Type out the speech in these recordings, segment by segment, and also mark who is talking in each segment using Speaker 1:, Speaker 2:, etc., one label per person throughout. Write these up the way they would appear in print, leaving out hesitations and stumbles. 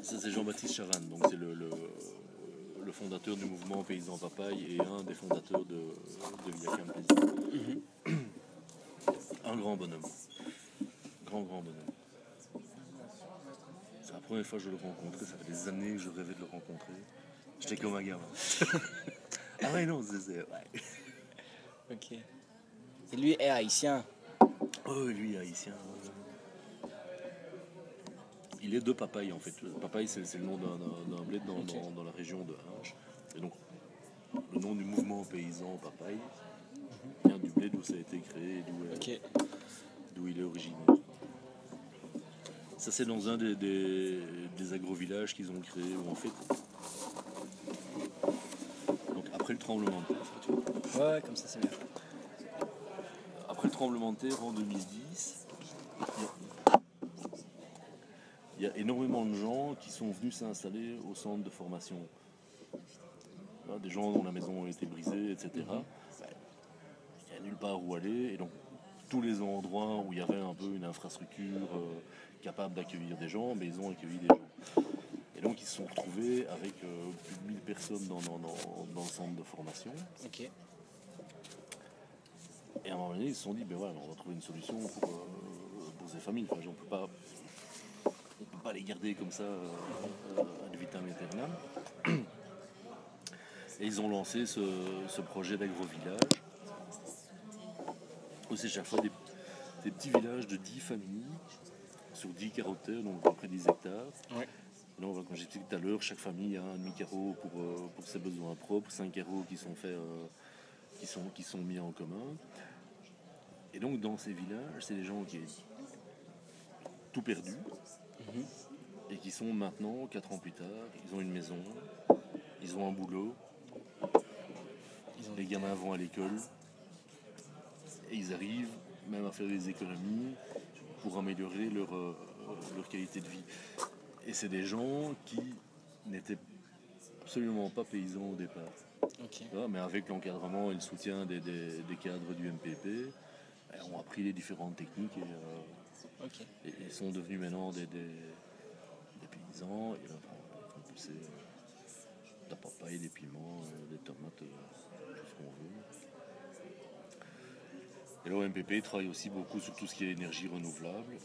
Speaker 1: Ça, c'est Jean-Baptiste Chavannes, donc c'est le fondateur du mouvement Paysan Papaye et un des fondateurs de Villa Campes. Un grand bonhomme. Grand bonhomme. C'est la première fois que je le rencontrais, ça fait des années que je rêvais de le rencontrer. J'étais comme un gamin. Ah ouais, non, c'est... Ouais.
Speaker 2: Ok. Et lui est haïtien.
Speaker 1: Oh, lui, haïtien. Il est de Papaye, en fait. Papaye, c'est le nom d'un bled dans la région de Hinche. Et donc, le nom du mouvement paysan Papaye vient du bled où ça a été créé et d'où il est originaire. Ça, c'est dans un des agro-villages qu'ils ont créé, où en fait... Donc, après le tremblement de terre,
Speaker 2: Ouais, comme ça c'est bien.
Speaker 1: après le tremblement de terre en 2010, il y a énormément de gens qui sont venus s'installer au centre de formation. Là, des gens dont la maison a été brisée, etc. Il n'y a nulle part où aller. Et donc, tous les endroits où il y avait un peu une infrastructure capable d'accueillir des gens, mais ils ont accueilli des gens. Et donc, ils se sont retrouvés avec plus de 1000 personnes dans le centre de formation.
Speaker 2: Ok.
Speaker 1: Et à un moment donné, ils se sont dit, ben voilà, on va trouver une solution pour ces familles. Enfin, on ne peut pas les garder comme ça ad vitam aeternam. Et ils ont lancé ce projet d'agro-village. C'est chaque fois des petits villages de 10 familles sur 10 carreaux-terres, donc à peu près 10 hectares.
Speaker 2: Ouais.
Speaker 1: Donc, comme j'ai dit tout à l'heure, chaque famille a un demi-carreau pour ses besoins propres, 5 carreaux qui sont faits, qui sont mis en commun. Et donc dans ces villages, c'est des gens qui ont tout perdu et qui sont maintenant, 4 ans plus tard, ils ont une maison, ils ont un boulot, les gamins vont à l'école et ils arrivent même à faire des économies pour améliorer leur qualité de vie. Et c'est des gens qui n'étaient absolument pas paysans au départ.
Speaker 2: Ok.
Speaker 1: Mais avec l'encadrement et le soutien des cadres du MPP, ont appris les différentes techniques et sont devenus maintenant des paysans. Et là, ils font pousser de la papaye, des piments, des tomates, tout ce qu'on veut. Et là, au MPP, ils travaillent aussi beaucoup sur tout ce qui est énergie renouvelable.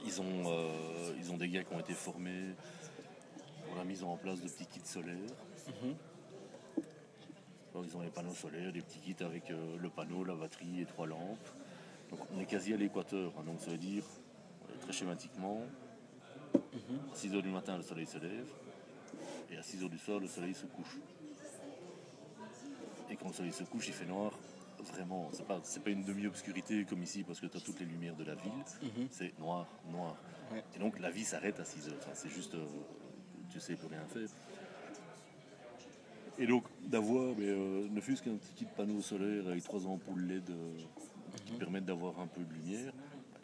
Speaker 1: Ils ont des gars qui ont été formés pour la mise en place de petits kits solaires. Alors, ils ont les panneaux solaires, des petits kits avec le panneau, la batterie et 3 lampes. Donc on est quasi à l'équateur, hein, donc ça veut dire, très schématiquement, à 6h du matin le soleil se lève et à 6h du soir le soleil se couche. Et quand le soleil se couche, il fait noir. Vraiment, c'est pas une demi-obscurité comme ici parce que tu as toutes les lumières de la ville, c'est noir.
Speaker 2: Ouais.
Speaker 1: Et donc la vie s'arrête à 6h, enfin, c'est juste, tu sais plus rien faire. Et donc d'avoir, ne fût-ce qu'un petit kit panneau solaire avec 3 ampoules LED qui permettent d'avoir un peu de lumière,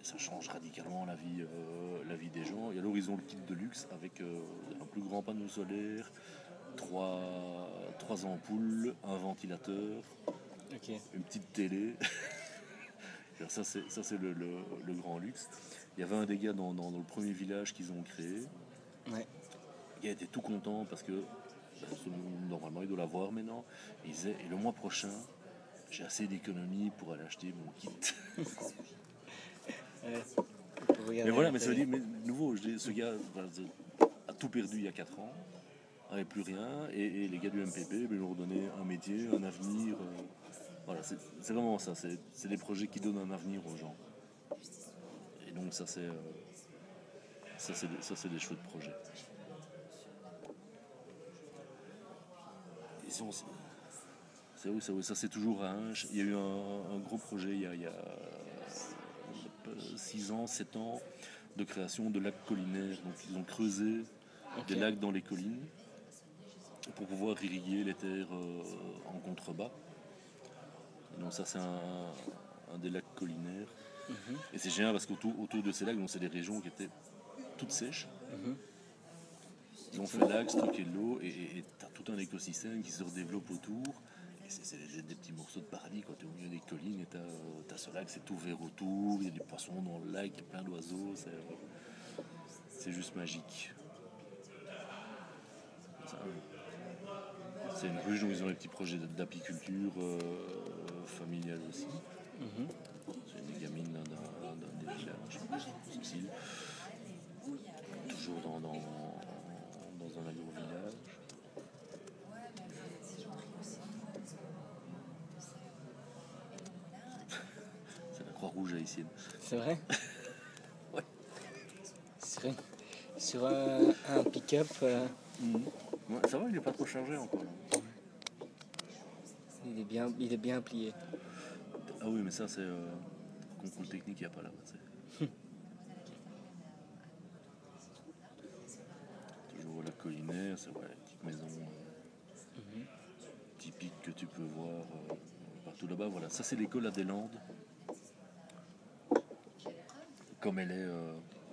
Speaker 1: ça change radicalement la vie des gens. Et alors ils ont le kit de luxe avec un plus grand panneau solaire, 3 ampoules, un ventilateur, une petite télé. Alors ça c'est le grand luxe. Il y avait un des gars dans le premier village qu'ils ont créé.
Speaker 2: Ouais.
Speaker 1: Il était tout content parce que normalement il doit l'avoir maintenant. Il disait, et le mois prochain, j'ai assez d'économies pour aller acheter mon kit. Mais voilà, mais ça veut dire, mais nouveau, ce gars a tout perdu il y a 4 ans, n'avait plus rien, et les gars du MPP lui ont donné un métier, un avenir. Voilà, c'est vraiment ça, c'est des projets qui donnent un avenir aux gens. Et donc ça c'est des chouettes projets. Ils sont, ça c'est toujours à Hinche. Il y a eu un gros projet il y a 6 ans, 7 ans de création de lacs collinaires. Donc ils ont creusé des lacs dans les collines pour pouvoir irriguer les terres en contrebas. Et donc ça c'est un des lacs collinaires. Et c'est génial parce qu'autour de ces lacs, donc c'est des régions qui étaient toutes sèches. Ils ont fait lac, stocké de l'eau et tu as tout un écosystème qui se redéveloppe autour. Et c'est des petits morceaux de paradis quand tu es au milieu des collines et tu as ce lac, c'est tout vert autour, il y a des poissons dans le lac, il y a plein d'oiseaux. c'est juste magique. Ça, c'est une ruche, donc ils ont des petits projets d'apiculture familiale aussi. C'est des gamines d'un des villages, Cécile. Toujours dans un agro-village. C'est la Croix-Rouge haïtienne.
Speaker 2: C'est vrai?
Speaker 1: Ouais.
Speaker 2: C'est vrai. Sur un pick-up,
Speaker 1: Ouais, ça va, il est pas trop chargé encore.
Speaker 2: il est bien plié.
Speaker 1: Ah oui, mais ça, c'est concours technique, il n'y a pas là. Toujours la collinaire, c'est vrai, petite maison typique que tu peux voir partout là-bas. Voilà, ça, c'est l'école à Deslandes. Comme elle est.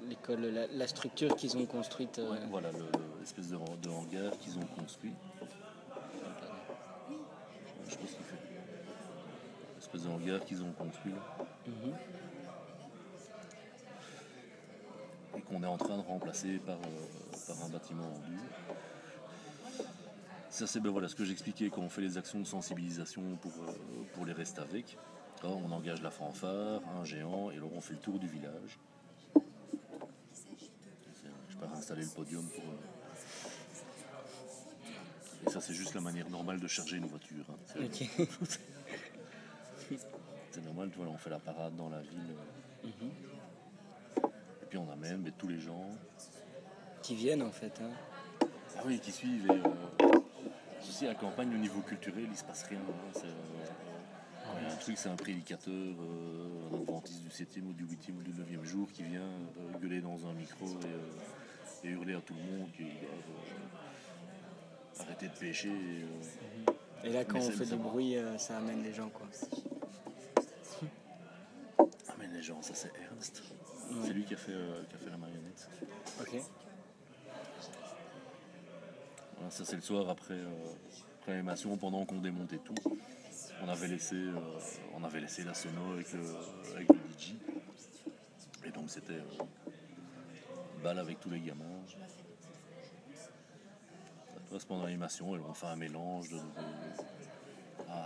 Speaker 2: L'école, la structure qu'ils ont construite.
Speaker 1: Ouais, voilà, l'espèce de hangar qu'ils ont construit. Je sais pas ce qu'il fait. L'espèce de hangar qu'ils ont construit là. Et qu'on est en train de remplacer par un bâtiment en dur. Ça, c'est voilà, ce que j'expliquais quand on fait les actions de sensibilisation pour les restes avec. Là, on engage la fanfare, un géant, et alors on fait le tour du village. Je pars installer le podium pour. Et ça, c'est juste la manière normale de charger une voiture. Hein.
Speaker 2: Ok.
Speaker 1: C'est normal, voilà, on fait la parade dans la ville. Et puis on amène tous les gens.
Speaker 2: Qui viennent en fait. Hein.
Speaker 1: Ah oui, qui suivent. Et, aussi à la campagne, au niveau culturel, il ne se passe rien. Hein. Il y a un truc, c'est un prédicateur, un adventiste du 7e ou du 8e ou du 9e jour qui vient gueuler dans un micro et hurler à tout le monde qu'ils doivent arrêter de pêcher.
Speaker 2: Et là, quand
Speaker 1: Mais
Speaker 2: on
Speaker 1: c'est-
Speaker 2: fait
Speaker 1: ça
Speaker 2: du
Speaker 1: va.
Speaker 2: bruit, ça amène les gens quoi.
Speaker 1: Ah mais les gens, ça c'est Ernst. C'est lui qui a fait la marionnette.
Speaker 2: Ok.
Speaker 1: Voilà, ça c'est le soir après l'animation, pendant qu'on démontait tout. On avait laissé la sono avec le DJ. Et donc c'était balle avec tous les gamins. Ça passe pendant l'animation et on fait un mélange de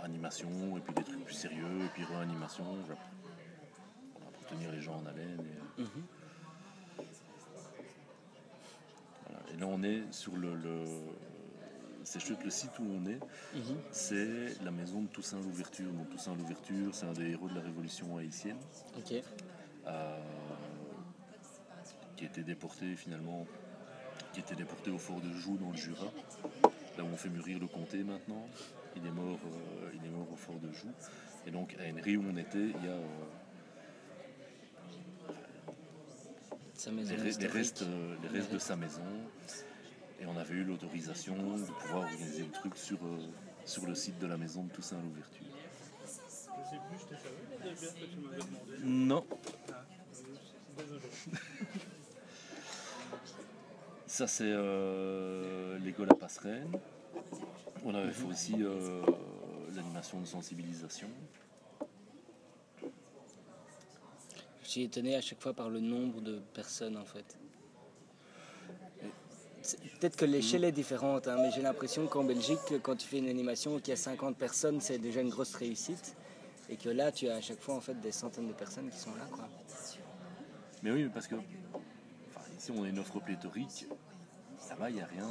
Speaker 1: animation et puis des trucs plus sérieux et puis réanimation. Pour tenir les gens en haleine. Voilà. Et là on est sur c'est chouette, le site où on est, c'est la maison de Toussaint Louverture. Donc Toussaint Louverture, c'est un des héros de la Révolution haïtienne,
Speaker 2: Ok.
Speaker 1: qui a été déporté finalement, au fort de Joux dans le Jura, là où on fait mûrir le comté maintenant. Il est mort au fort de Joux. Et donc à Henry où on était, il y a
Speaker 2: Sa maison
Speaker 1: les
Speaker 2: historique.
Speaker 1: restes de sa maison. Et on avait eu l'autorisation de pouvoir organiser le truc sur le site de la maison de Toussaint Louverture.
Speaker 3: Je sais plus, je t'ai savais déjà que tu m'avais demandé.
Speaker 1: Non.
Speaker 3: Désolé.
Speaker 1: Ça c'est l'école à Passerelle. On avait fait aussi l'animation de sensibilisation.
Speaker 2: Je suis étonné à chaque fois par le nombre de personnes en fait. Peut-être que l'échelle est différente, hein, mais j'ai l'impression qu'en Belgique, quand tu fais une animation qu'il y a 50 personnes, c'est déjà une grosse réussite. Et que là, tu as à chaque fois en fait des centaines de personnes qui sont là, quoi.
Speaker 1: Mais oui, parce que ici on a une offre pléthorique. Là-bas, il n'y a rien.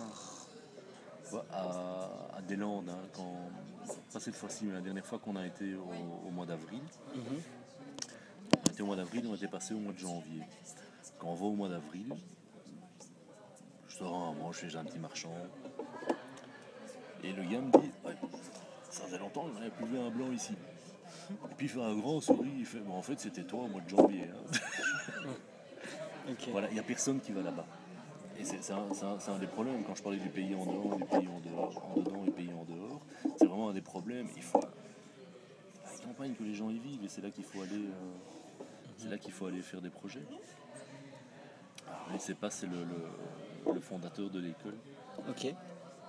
Speaker 1: À Deslandes, hein, pas cette fois-ci, mais la dernière fois qu'on a été au mois d'avril, on était au mois d'avril, on était passé au mois de janvier. Quand on va au mois d'avril, je sors un moment, je fais un petit marchand. Et le gars me dit, ouais, ça faisait longtemps qu'on n'avait plus vu un blanc ici. Et puis il fait un grand sourire, il fait, en fait c'était toi au mois de janvier. Hein.
Speaker 2: Okay.
Speaker 1: Voilà, il n'y a personne qui va là-bas. Et c'est un des problèmes, quand je parlais du pays en dehors, du pays en dedans et pays en dehors, c'est vraiment un des problèmes. Il faut la campagne que les gens y vivent et c'est là qu'il faut aller, faire des projets. Mais c'est pas, c'est le fondateur de l'école.
Speaker 2: Ok.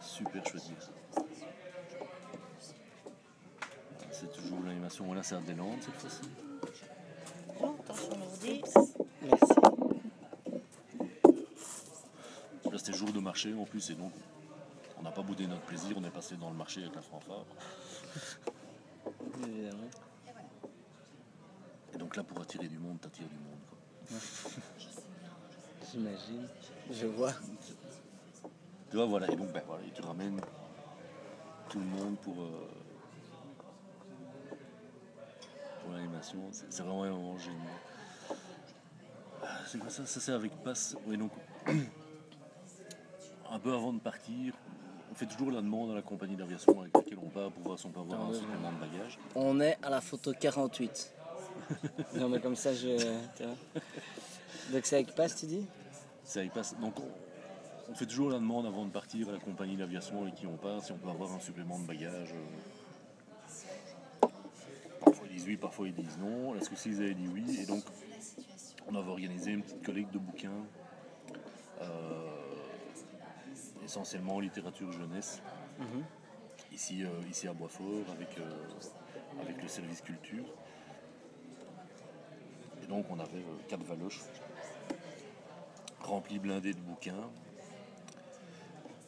Speaker 1: Super chouette. C'est toujours l'animation. Voilà, c'est à Deslandes cette fois-ci.
Speaker 4: Attention l'ordi.
Speaker 2: Merci.
Speaker 1: Là, c'était jour de marché en plus, et donc on n'a pas boudé notre plaisir, on est passé dans le marché avec la fanfare.
Speaker 2: Évidemment.
Speaker 1: Et donc là, pour attirer du monde, t'attires du monde, quoi.
Speaker 2: J'imagine. Je vois.
Speaker 1: Tu vois, voilà, et donc voilà, et tu ramènes tout le monde pour l'animation. C'est vraiment génial. C'est quoi ça? Ça c'est avec Pass. Oui, donc un peu avant de partir, on fait toujours la demande à la compagnie d'aviation avec laquelle on part pour voir si on peut avoir un supplément de bagages.
Speaker 2: On est à la photo 48. Non, mais comme ça, tu vois. Donc c'est avec Pass, tu dis?
Speaker 1: C'est avec Pass. Donc on fait toujours la demande avant de partir à la compagnie d'aviation avec qui on part si on peut avoir un supplément de bagages. Parfois ils disent oui, parfois ils disent non. Là, ce coup-ci, ils avaient dit oui. Et donc on avait organisé une petite collecte de bouquins. Essentiellement en littérature jeunesse, ici à Boisfort, avec le service culture. Et donc on avait 4 valoches remplies blindées de bouquins.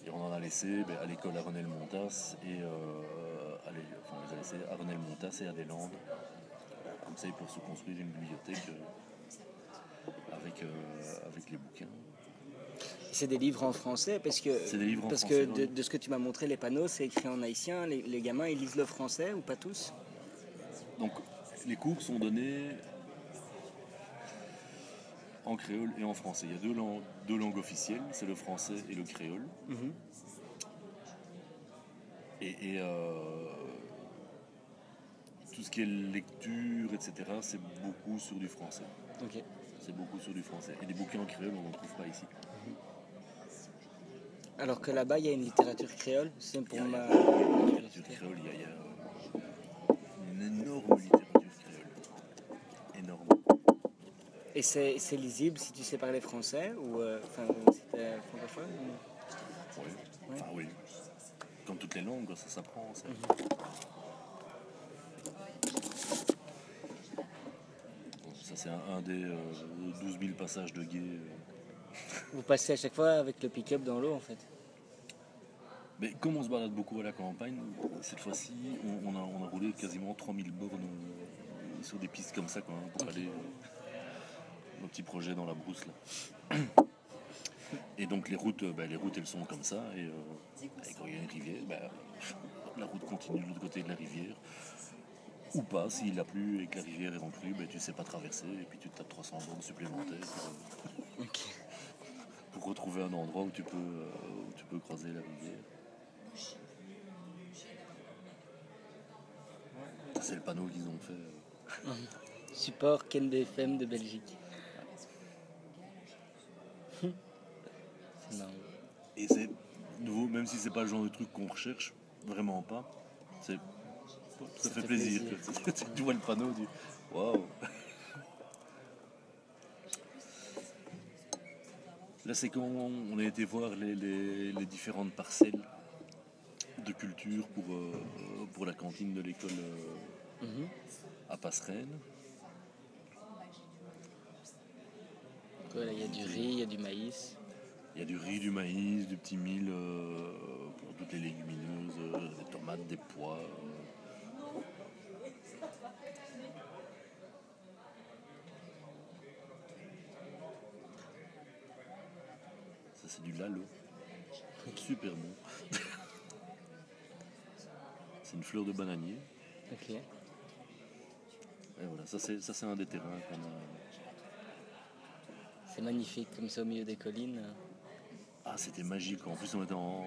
Speaker 1: Et on en a laissé à l'école à Renel-Montas et on les a laissés à Renel-Montas et à Deslandes. Comme ça ils peuvent se construire une bibliothèque avec les bouquins.
Speaker 2: C'est des livres en français parce que,
Speaker 1: C'est des livres en
Speaker 2: parce
Speaker 1: français,
Speaker 2: que
Speaker 1: oui.
Speaker 2: de ce que tu m'as montré, les panneaux, c'est écrit en haïtien. Les gamins, ils lisent le français ou pas tous?
Speaker 1: Donc les cours sont donnés en créole et en français. Il y a deux langues officielles, c'est le français et le créole. Et tout ce qui est lecture, etc., c'est beaucoup sur du français.
Speaker 2: Ok.
Speaker 1: C'est beaucoup sur du français. Et des bouquins en créole, on n'en trouve pas ici.
Speaker 2: Alors que là-bas, il y a une littérature créole. C'est pour
Speaker 1: Il y a
Speaker 2: ma...
Speaker 1: une littérature créole, il y a une énorme littérature créole. Énorme.
Speaker 2: Et c'est lisible si tu sais parler français ou si t'es francophone ou...
Speaker 1: Oui. Enfin oui. Comme toutes les langues, ça s'apprend. Ça. Ça c'est un des 12 000 passages de guet.
Speaker 2: Vous passez à chaque fois avec le pick-up dans l'eau en fait.
Speaker 1: Mais comme on se balade beaucoup à la campagne, cette fois-ci, on a roulé quasiment 3000 bornes sur des pistes comme ça, quoi, pour aller nos petits projets dans la brousse là. Et donc les routes elles sont comme ça, et quand il y a une rivière, la route continue de l'autre côté de la rivière. Ou pas, s'il a plu et que la rivière est remplie, tu sais pas traverser, et puis tu te tapes 300 bornes supplémentaires pour retrouver un endroit où tu peux croiser la rivière. C'est le panneau qu'ils ont fait.
Speaker 2: Support Ken BFM de Belgique. C'est marrant.
Speaker 1: Et c'est nouveau, même si c'est pas le genre de truc qu'on recherche, vraiment pas. Ça fait plaisir. Tu vois le panneau, tu dis waouh. Là, c'est quand on a été voir les différentes parcelles de culture pour la cantine de l'école à Passerelle.
Speaker 2: Voilà, il y a du riz, il y a du maïs.
Speaker 1: Il y a du riz, du maïs, du petit mil pour toutes les légumineuses, des tomates, des pois. Ça, c'est du lalo. Super bon. C'est une fleur de bananier.
Speaker 2: Ok.
Speaker 1: Et voilà, ça c'est un des terrains qu'on a.
Speaker 2: C'est magnifique comme ça au milieu des collines.
Speaker 1: Ah, c'était magique. En plus, on était en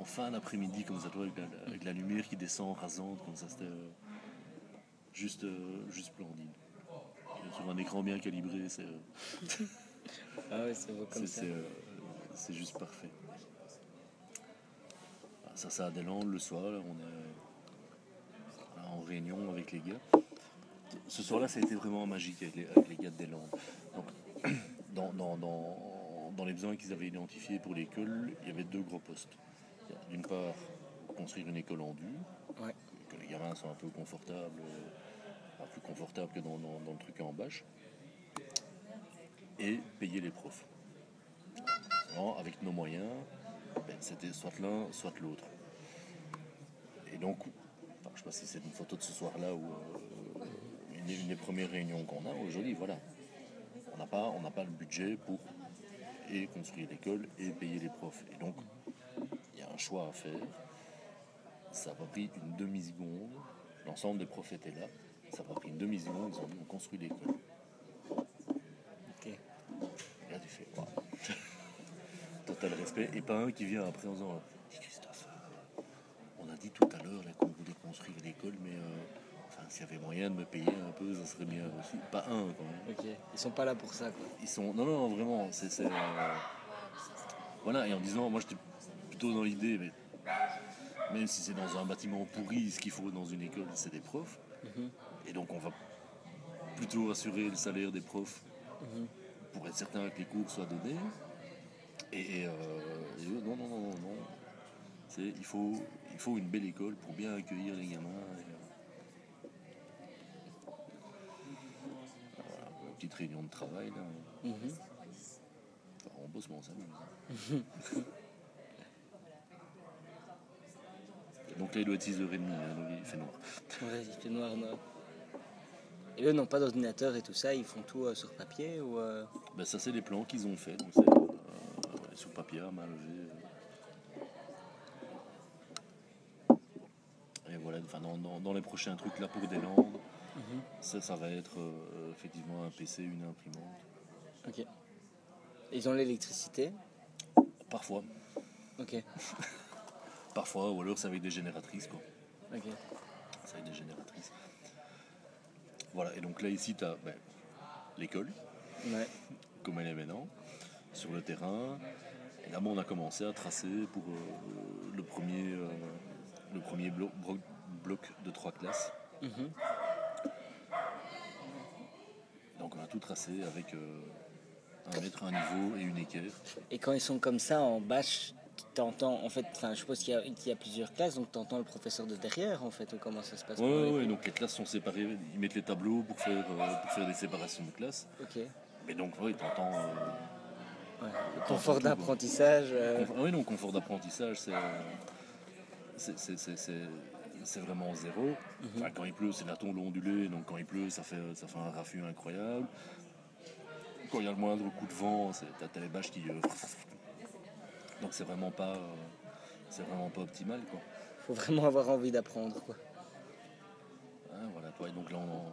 Speaker 1: fin d'après-midi, comme ça, avec la lumière qui descend rasante, comme ça, c'était juste splendide. Sur un écran bien calibré, c'est
Speaker 2: Ah ouais, c'est beau comme ça.
Speaker 1: c'est juste parfait. Ça, c'est à Deslandes le soir. Là, on est en réunion avec les gars. Ce soir-là, ça a été vraiment magique avec les gars de Deslandes. Donc, dans les besoins qu'ils avaient identifiés pour l'école, il y avait 2 gros postes. D'une part, construire une école en dur,
Speaker 2: Ouais.
Speaker 1: que les gamins soient un peu confortables, plus confortables que dans le truc en bâche, et payer les profs. maintenant, avec nos moyens, c'était soit l'un, soit l'autre. Et donc, enfin, je ne sais pas si c'est une photo de ce soir-là ou une des premières réunions qu'on a aujourd'hui, voilà. On n'a pas le budget pour et construire l'école et payer les profs. Et donc, il y a un choix à faire. Ça m'a pris une demi-seconde. L'ensemble des profs étaient là. Ça m'a pris une demi-seconde. Ils ont dit on construit l'école.
Speaker 2: Ok.
Speaker 1: Et là, tu fais waouh. Total respect. Et pas un qui vient après en disant dis Christophe, on a dit tout à l'heure là, qu'on voulait construire l'école, mais s'il y avait moyen de me payer un peu, ça serait bien aussi. Pas un quand même.
Speaker 2: Ok. Ils sont pas là pour ça, quoi.
Speaker 1: Ils sont. Non, vraiment. Voilà, et en disant, moi j'étais plutôt dans l'idée, mais même si c'est dans un bâtiment pourri, ce qu'il faut dans une école, c'est des profs. Et donc on va plutôt assurer le salaire des profs pour être certain que les cours soient donnés. Et eux, non. Il faut une belle école pour bien accueillir les gamins. Voilà, une petite réunion de travail là. Enfin, on bosse, mais on s'amuse. Donc là, il doit être 6h30, donc il fait noir.
Speaker 2: Ouais, il fait noir. Et eux n'ont pas d'ordinateur et tout ça, ils font tout sur papier ou
Speaker 1: Ça, c'est les plans qu'ils ont fait. Donc c'est sur papier, à main levée. Et voilà, dans les prochains trucs là pour des Landes, ça va être effectivement un PC, une imprimante.
Speaker 2: Ok. Ils ont l'électricité.
Speaker 1: Parfois.
Speaker 2: Ok.
Speaker 1: Parfois, ou alors c'est avec des génératrices, quoi.
Speaker 2: Ok.
Speaker 1: C'est avec des génératrices. Voilà, et donc là, ici, tu as l'école,
Speaker 2: Ouais.
Speaker 1: comme elle est maintenant, sur le terrain. Et là, on a commencé à tracer pour le premier bloc de 3 classes. Donc on a tout tracé avec 1 mètre, un niveau et une équerre.
Speaker 2: Et quand ils sont comme ça en bâche, t'entends, en fait, je suppose qu'il y a plusieurs classes, donc t'entends le professeur de derrière, en fait, ou comment ça se passe?
Speaker 1: Ouais, donc les classes sont séparées, ils mettent les tableaux pour faire des séparations de classes.
Speaker 2: Ok.
Speaker 1: Mais donc, oui, t'entends.
Speaker 2: Ouais. Le confort d'apprentissage.
Speaker 1: Oui, non, confort d'apprentissage, c'est vraiment zéro. Enfin, quand il pleut, c'est la tombe ondulée, donc quand il pleut, ça fait un raffut incroyable. Quand il y a le moindre coup de vent, t'as les bâches qui. Donc c'est vraiment pas optimal, quoi.
Speaker 2: Faut vraiment avoir envie d'apprendre, quoi.
Speaker 1: Hein, voilà, toi, et donc là, on est en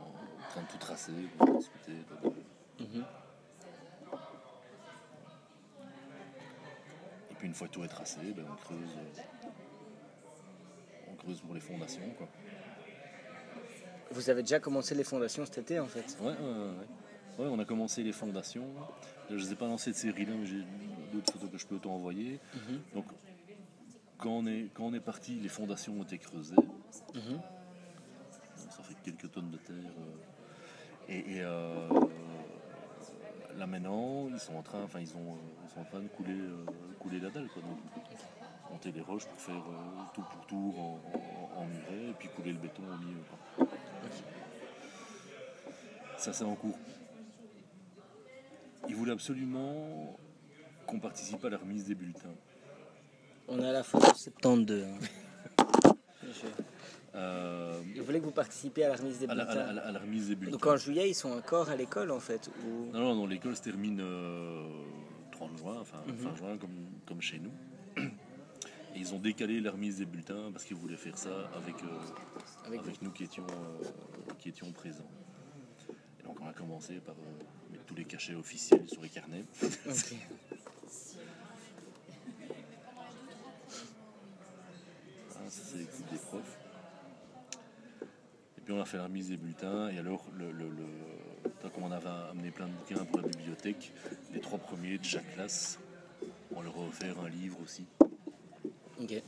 Speaker 1: train de tout tracer, pour discuter. Et puis une fois que tout est tracé, on creuse pour les fondations, quoi.
Speaker 2: Vous avez déjà commencé les fondations cet été, en fait?
Speaker 1: Ouais, on a commencé les fondations. Je ne les ai pas lancées de série là, mais j'ai d'autres photos que je peux t'envoyer. Donc, quand on est parti, les fondations ont été creusées. Donc, ça fait quelques tonnes de terre. Là maintenant, ils sont en train de couler la dalle, quoi. Donc, monter les roches pour faire tour pour tour en muret, et puis couler le béton au milieu, quoi. Ça, c'est en cours. Ils voulaient absolument qu'on participe à la remise des bulletins.
Speaker 2: On est à la photo 72. Ils voulaient que vous participiez à la remise des bulletins.
Speaker 1: À la remise des bulletins.
Speaker 2: Donc en juillet, ils sont encore à l'école, en fait ou...
Speaker 1: Non, l'école se termine 30 juin, fin juin, comme chez nous. Et ils ont décalé la remise des bulletins parce qu'ils voulaient faire ça avec nous qui étions présents. Et donc on a commencé par mettre tous les cachets officiels sur les carnets.
Speaker 2: Okay.
Speaker 1: C'est l'équipe des profs. Et puis on a fait la remise des bulletins. Et alors, comme on avait amené plein de bouquins pour la bibliothèque, les 3 premiers de chaque classe, on leur a offert un livre aussi.
Speaker 2: Ok.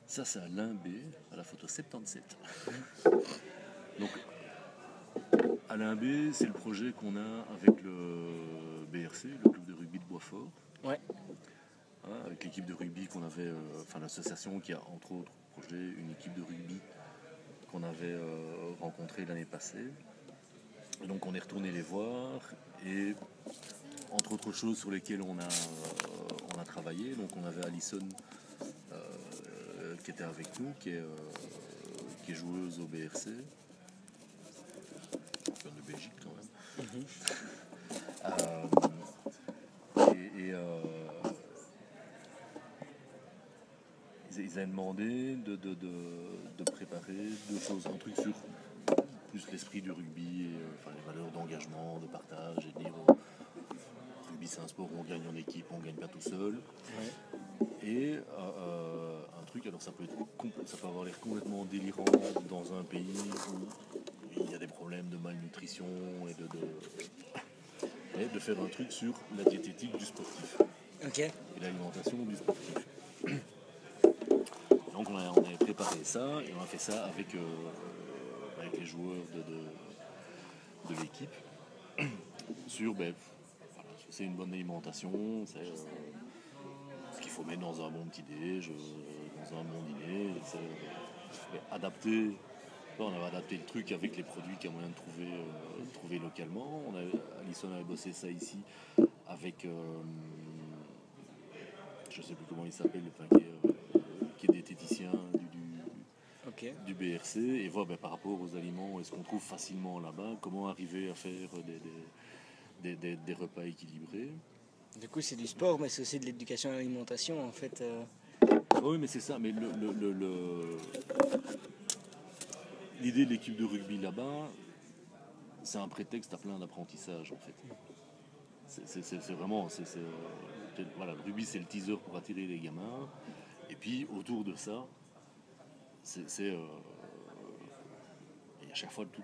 Speaker 1: Ça, c'est Alain B, à la photo 77. Donc, Alain B, c'est le projet qu'on a avec le BRC, le club de rugby de Boisfort.
Speaker 2: Ouais.
Speaker 1: Avec l'équipe de rugby qu'on avait, l'association qui a entre autres projet une équipe de rugby qu'on avait rencontrés l'année passée. Et donc on est retourné les voir et entre autres choses sur lesquelles on a travaillé, donc on avait Alison qui était avec nous, qui est joueuse au BRC, championne de Belgique quand même. Ils avaient demandé de préparer deux choses, un truc sur plus l'esprit du rugby, et, les valeurs d'engagement, de partage, et de dire le rugby c'est un sport où on gagne en équipe, on ne gagne pas tout seul.
Speaker 2: Ouais.
Speaker 1: Et un truc, alors ça peut avoir l'air complètement délirant dans un pays où il y a des problèmes de malnutrition et de faire un truc sur la diététique du sportif
Speaker 2: Ok.
Speaker 1: et l'alimentation du sportif. Donc on avait préparé ça et on a fait ça avec les joueurs de l'équipe sur c'est une bonne alimentation, c'est ce qu'il faut mettre dans un bon petit déj, dans un bon dîner, adapter. On avait adapté le truc avec les produits qu'il y a moyen de trouver localement. Alison avait bossé ça ici avec je sais plus comment il s'appelle, qui est diététicien du BRC, et voir par rapport aux aliments, est-ce qu'on trouve facilement là-bas, comment arriver à faire des repas équilibrés.
Speaker 2: Du coup, c'est du sport, mais c'est aussi de l'éducation à l'alimentation, en fait.
Speaker 1: Oui, mais c'est ça. Mais l'idée de l'équipe de rugby là-bas, c'est un prétexte à plein d'apprentissage, en fait. C'est vraiment... voilà, le rugby, c'est le teaser pour attirer les gamins. Et puis, autour de ça, il y a à chaque fois tout...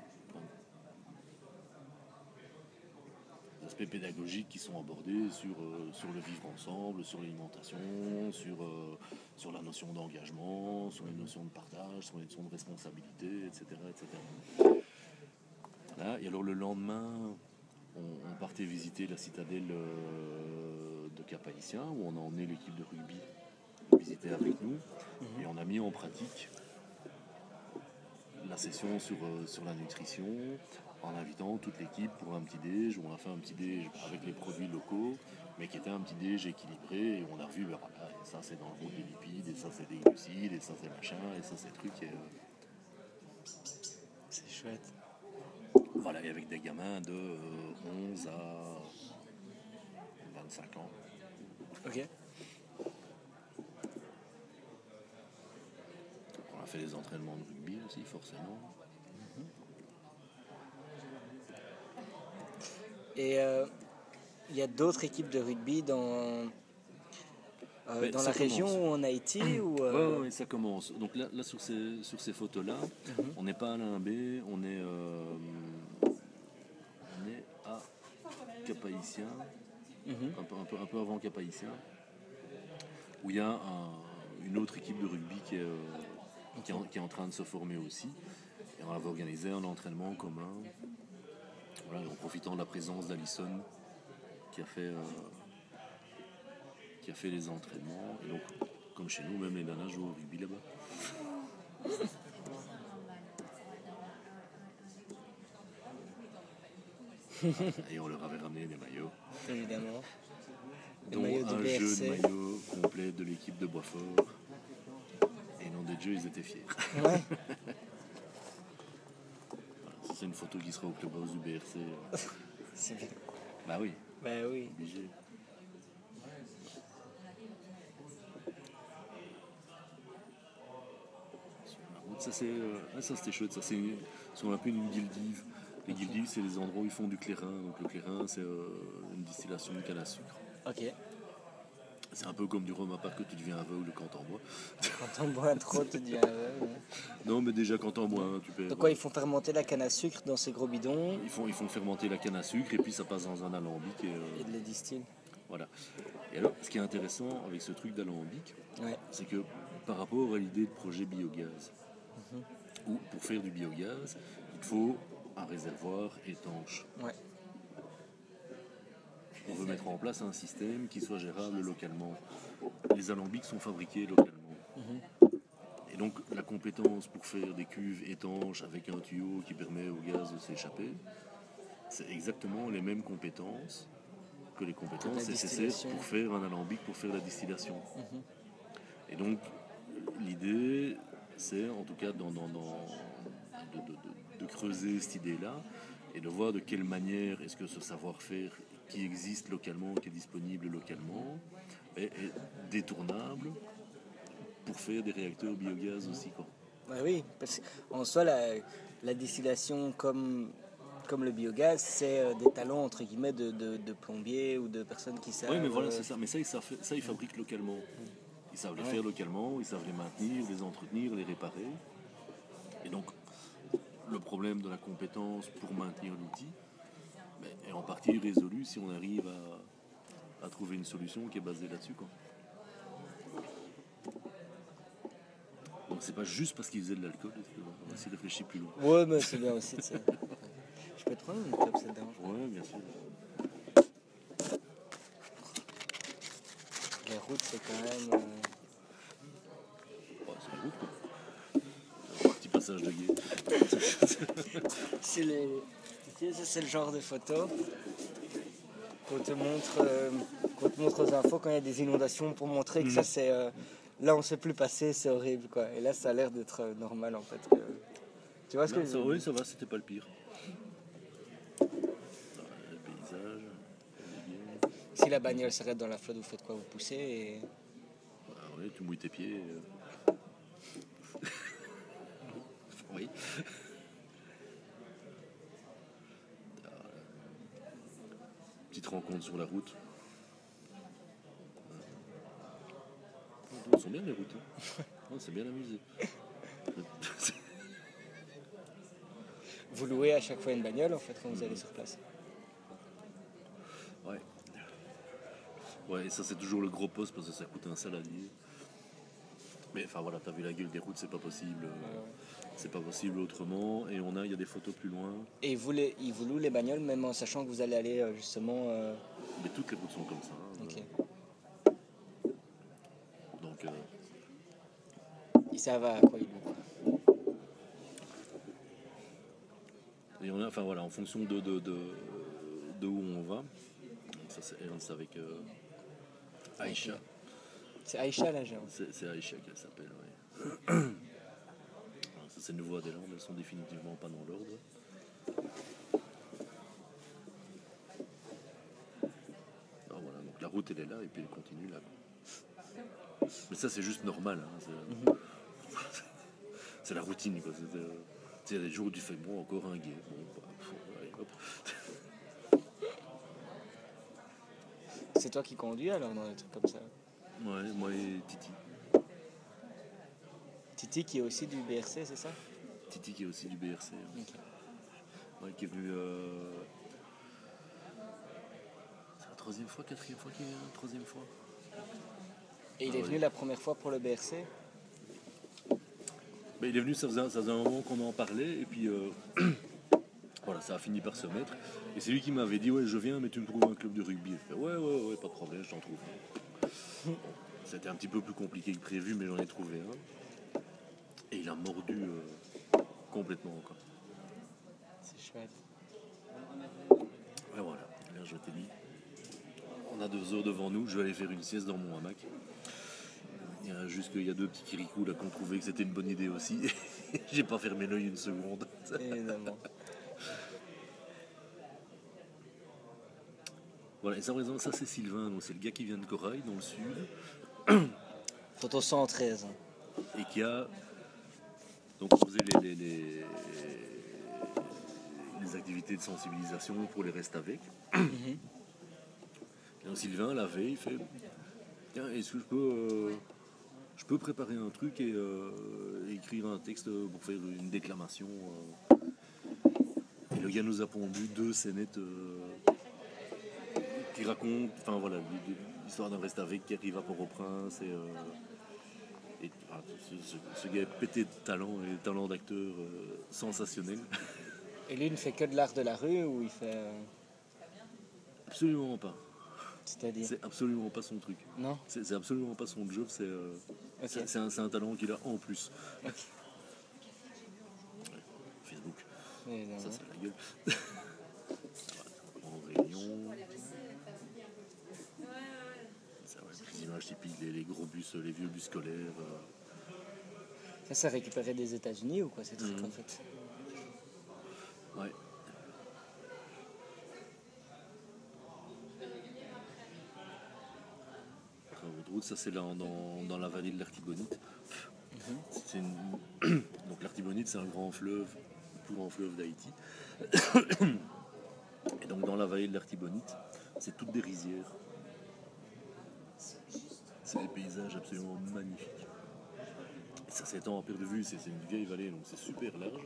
Speaker 1: des aspects pédagogiques qui sont abordés sur le vivre ensemble, sur l'alimentation, sur la notion d'engagement, sur les notions de partage, sur les notions de responsabilité, etc. etc. Voilà. Et alors le lendemain, on partait visiter la citadelle de Cap-Haïtien, où on a emmené l'équipe de rugby visiter avec nous, et on a mis en pratique la session sur la nutrition, en invitant toute l'équipe pour un petit déj, où on a fait un petit déj avec les produits locaux, mais qui était un petit déj équilibré, et on a revu, voilà, et ça c'est dans le groupe des lipides, et ça c'est des glucides, et ça c'est machin, et ça c'est truc.
Speaker 2: C'est chouette.
Speaker 1: Voilà, et avec des gamins de 11 à 25 ans.
Speaker 2: Ok.
Speaker 1: On a fait des entraînements de rugby aussi, forcément.
Speaker 2: Et il y a d'autres équipes de rugby dans la région ou en Haïti ou
Speaker 1: Oui, ça commence. Donc là sur ces photos-là, on n'est pas à Limbé, on est à Cap-Haïtien, un peu avant Cap-Haïtien, où il y a une autre équipe de rugby qui est en train de se former aussi. Et on avait organisé un entraînement commun, voilà, en profitant de la présence d'Alison qui a fait les entraînements. Et donc, comme chez nous, même les nanas jouent au rugby là-bas. Et on leur avait ramené des maillots.
Speaker 2: évidemment.
Speaker 1: Dont un jeu de maillot complet de l'équipe de Boisfort. Et nom de Dieu, ils étaient fiers.
Speaker 2: Ouais.
Speaker 1: Voilà, c'est une photo qui sera au clubhouse du BRC.
Speaker 2: C'est bien.
Speaker 1: Bah oui.
Speaker 2: Bah oui.
Speaker 1: Obligé. Ça c'était chouette. Ça c'est ce qu'on appelle une guildive. Les guildives, c'est les endroits où ils font du clairin. Donc le clairin, c'est une distillation de canne à sucre.
Speaker 2: Ok.
Speaker 1: C'est un peu comme du rhum à part que tu deviens aveugle quand t'en bois.
Speaker 2: Quand on boit trop, tu deviens aveugle.
Speaker 1: Non, mais déjà quand t'en bois, tu peux.
Speaker 2: Donc quoi, ils font fermenter la canne à sucre dans ces gros bidons.
Speaker 1: Ils font fermenter la canne à sucre et puis ça passe dans un alambic.
Speaker 2: Et de les distille.
Speaker 1: Voilà. Et alors, ce qui est intéressant avec ce truc d'alambic, c'est que par rapport à l'idée de projet biogaz, où pour faire du biogaz, il faut un réservoir étanche.
Speaker 2: Ouais.
Speaker 1: On veut mettre en place un système qui soit gérable localement. Les alambics sont fabriqués localement. Et Et donc la compétence pour faire des cuves étanches avec un tuyau qui permet au gaz de s'échapper, c'est exactement les mêmes compétences que les compétences
Speaker 2: la
Speaker 1: nécessaires
Speaker 2: distillation.
Speaker 1: pour faire un alambic, pour faire la distillation. Et donc l'idée, c'est en tout cas de creuser cette idée-là et de voir de quelle manière est-ce que ce savoir-faire qui existe localement, qui est disponible localement, est détournable pour faire des réacteurs biogaz aussi, quoi.
Speaker 2: Ouais, oui, parce qu'en soi, la distillation comme le biogaz, c'est des talents entre guillemets de plombiers ou de personnes qui savent.
Speaker 1: Oui, mais voilà, c'est ça. Mais ça, ils fabriquent localement. Ils savent les faire localement, ils savent les maintenir, les entretenir, les réparer. Et donc, le problème de la compétence pour maintenir l'outil est en partie résolu si on arrive à trouver une solution qui est basée là-dessus, quoi. Donc c'est pas juste parce qu'ils faisaient de l'alcool, on va s'y réfléchir plus loin.
Speaker 2: Ouais, mais c'est bien aussi de ça. Je peux te prendre une clope, ça te dérange pas?
Speaker 1: Ouais, bien sûr.
Speaker 2: Les routes, c'est quand même.
Speaker 1: Ouais, c'est la route, quoi. Un petit passage de guet.
Speaker 2: Tu sais, ça, c'est le genre de photo qu'on te montre aux infos quand il y a des inondations pour montrer que ça, c'est. Là, on ne sait plus passer, c'est horrible, quoi. Et là, ça a l'air d'être normal, en fait. Tu vois ce que je veux dire?
Speaker 1: Oui, ça va, c'était pas le pire. Le paysage, les guets.
Speaker 2: Si la bagnole s'arrête dans la flotte, vous faites quoi? Vous poussez et...
Speaker 1: Ouais, tu mouilles tes pieds. Oui. Petite rencontre sur la route. Elles sont bien les routes. Hein. On s'est bien amusé.
Speaker 2: Vous louez à chaque fois une bagnole, en fait, quand vous allez sur place?
Speaker 1: Ouais. Ouais, et ça c'est toujours le gros poste parce que ça coûte un saladier. Mais enfin voilà, t'as vu la gueule des routes, c'est pas possible. C'est pas possible autrement. Et il y a des photos plus loin.
Speaker 2: Et ils vous louent les bagnoles, même en sachant que vous allez aller justement...
Speaker 1: Mais toutes les routes sont comme ça. Hein.
Speaker 2: Ok.
Speaker 1: Donc
Speaker 2: Ils savent à quoi ils louent.
Speaker 1: et enfin voilà, en fonction de où on va. Donc ça c'est Ernst avec Aïcha.
Speaker 2: Ok. C'est Aïcha, là, genre.
Speaker 1: C'est Aïcha qu'elle s'appelle, oui. Alors, ça c'est Nouveau-Zélande, elles sont définitivement pas dans l'ordre. Alors voilà, donc la route elle est là et puis elle continue là. Mais ça c'est juste normal. Hein, c'est la routine, quoi. Il y a des jours où tu fais bon, encore un guet. Bon, allez, hop.
Speaker 2: C'est toi qui conduis alors dans des trucs comme ça?
Speaker 1: Ouais, moi et Titi.
Speaker 2: Titi qui est aussi du BRC, c'est ça?
Speaker 1: Titi qui est aussi du BRC. Hein.
Speaker 2: Ok.
Speaker 1: Ouais, qui est venu. C'est la troisième fois, quatrième fois qu'il est là, troisième fois.
Speaker 2: Et il est venu la première fois pour le BRC?
Speaker 1: Ben, il est venu, ça faisait un moment qu'on en parlait, et puis voilà, ça a fini par se mettre. Et c'est lui qui m'avait dit, ouais, je viens, mais tu me trouves un club de rugby. Je fais, ouais, pas de problème, je t'en trouve un. Bon, c'était un petit peu plus compliqué que prévu, mais j'en ai trouvé un. Et il a mordu complètement, quoi.
Speaker 2: C'est chouette.
Speaker 1: Et voilà, là, je t'ai dit, on a 2 heures devant nous, je vais aller faire une sieste dans mon hamac. Il y a juste qu'il y a 2 petits kirikous là qui ont trouvé que c'était une bonne idée aussi. J'ai pas fermé l'œil une seconde.
Speaker 2: Évidemment.
Speaker 1: Voilà, et ça, par exemple, ça c'est Sylvain, donc c'est le gars qui vient de Corail, dans le sud,
Speaker 2: Photo 113.
Speaker 1: et qui a donc posé les activités de sensibilisation pour les restes avec. Et donc Sylvain, la veille, il fait tiens, est-ce que je peux préparer un truc et écrire un texte pour faire une déclamation. Et le gars nous a pondu 2 scénettes qui racontent, enfin voilà, l'histoire d'un reste avec qui arrive à Port-au-Prince et ce gars est pété de talent et de talent d'acteur sensationnel.
Speaker 2: Et lui, il ne fait que de l'art de la rue ou il fait...
Speaker 1: Absolument pas.
Speaker 2: C'est-à-dire
Speaker 1: C'est absolument pas son truc.
Speaker 2: Non.
Speaker 1: C'est absolument pas son job,
Speaker 2: Ok.
Speaker 1: c'est un talent qu'il a en plus.
Speaker 2: Ok.
Speaker 1: Facebook,
Speaker 2: Évidemment.
Speaker 1: ça c'est la gueule. En réunion. Ça, ouais, les images typiques, les gros bus, les vieux bus scolaires.
Speaker 2: Ça récupéré des États-Unis ou quoi ces trucs en fait?
Speaker 1: Ouais. Travaux de route, ça c'est là dans la vallée de l'Artibonite. C'est donc l'Artibonite, c'est un grand fleuve, le plus grand fleuve d'Haïti. Et donc dans la vallée de l'Artibonite, c'est toutes des rizières. C'est des paysages absolument magnifiques. Et ça s'étend à perte de vue, c'est une vieille vallée, donc c'est super large.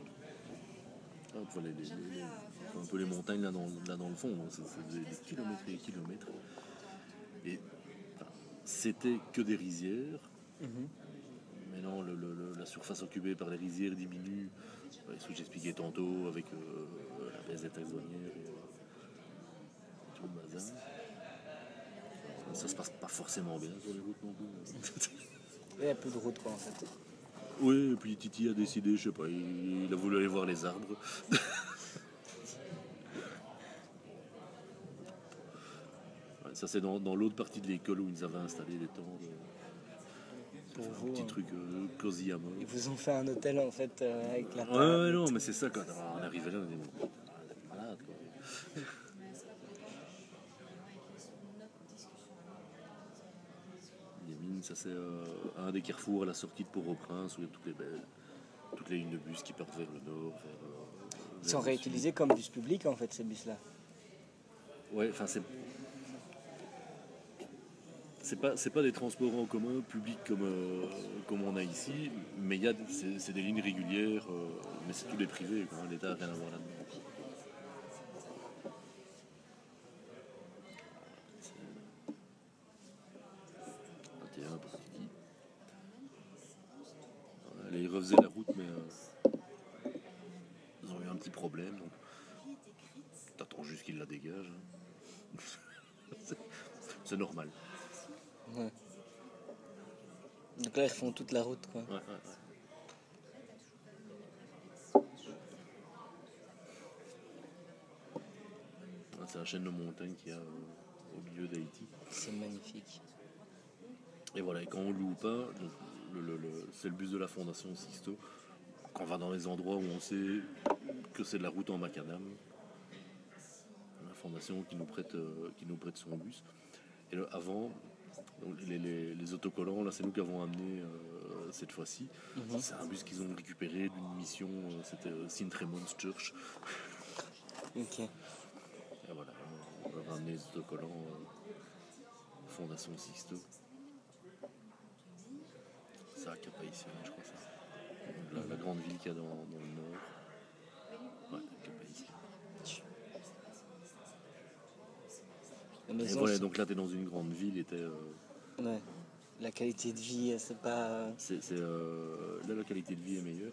Speaker 1: Ah, on voit un peu les montagnes là dans le fond, donc c'est des kilomètres et des kilomètres. Et enfin, c'était que des rizières. Maintenant, la surface occupée par les rizières diminue. Ce que j'expliquais tantôt avec la baisse des taxes douanières et tout le bazar. Ça se passe pas forcément bien sur les routes non plus.
Speaker 2: Il n'y a plus de route quoi en fait.
Speaker 1: Oui, et puis Titi a décidé, je sais pas, il a voulu aller voir les arbres. Ouais, ça c'est dans l'autre partie de l'école où ils avaient installé les tentes.
Speaker 2: Pour
Speaker 1: Un
Speaker 2: vous,
Speaker 1: petit truc cosy à mort.
Speaker 2: ils vous ont fait un hôtel en fait avec la
Speaker 1: Ouais, non, mais c'est ça, quand on arrivait là, on dit, bon, malade quoi. Les mines, ça c'est un des carrefours à la sortie de Port-au-Prince où il y a toutes les lignes de bus qui partent vers le nord.
Speaker 2: Ils sont réutilisés comme bus public en fait ces bus là.
Speaker 1: Ouais, enfin c'est pas des transports en commun publics comme on a ici, mais c'est des lignes régulières, mais c'est tous des privés, quoi, l'État n'a rien à voir là-dedans. Ils refaisaient la route, mais ils ont eu un petit problème, donc t'attends juste qu'ils la dégagent. C'est normal.
Speaker 2: Ouais. Donc là ils refont toute la route quoi.
Speaker 1: Ouais. C'est la chaîne de montagne qu'il y a au milieu d'Haïti.
Speaker 2: C'est magnifique.
Speaker 1: Et voilà, et quand on loue pas, donc c'est le bus de la Fondation Sixto, quand on va dans les endroits où on sait que c'est de la route en macadam, la Fondation qui nous prête son bus. Et là, avant, donc les autocollants, là c'est nous qui avons amené cette fois-ci. C'est un bus qu'ils ont récupéré d'une mission, c'était St. Raymond's Church.
Speaker 2: Ok.
Speaker 1: Et voilà, on va ramener les autocollants Fondation Sixto. C'est à Cap-Haïtien, je crois ça. La grande ville qu'il y a dans le nord. Ouais, Cap-Haïtien.
Speaker 2: La
Speaker 1: Et
Speaker 2: maison,
Speaker 1: voilà, donc là t'es dans une grande ville et
Speaker 2: ouais. La qualité de vie, c'est pas.
Speaker 1: là la qualité de vie est meilleure.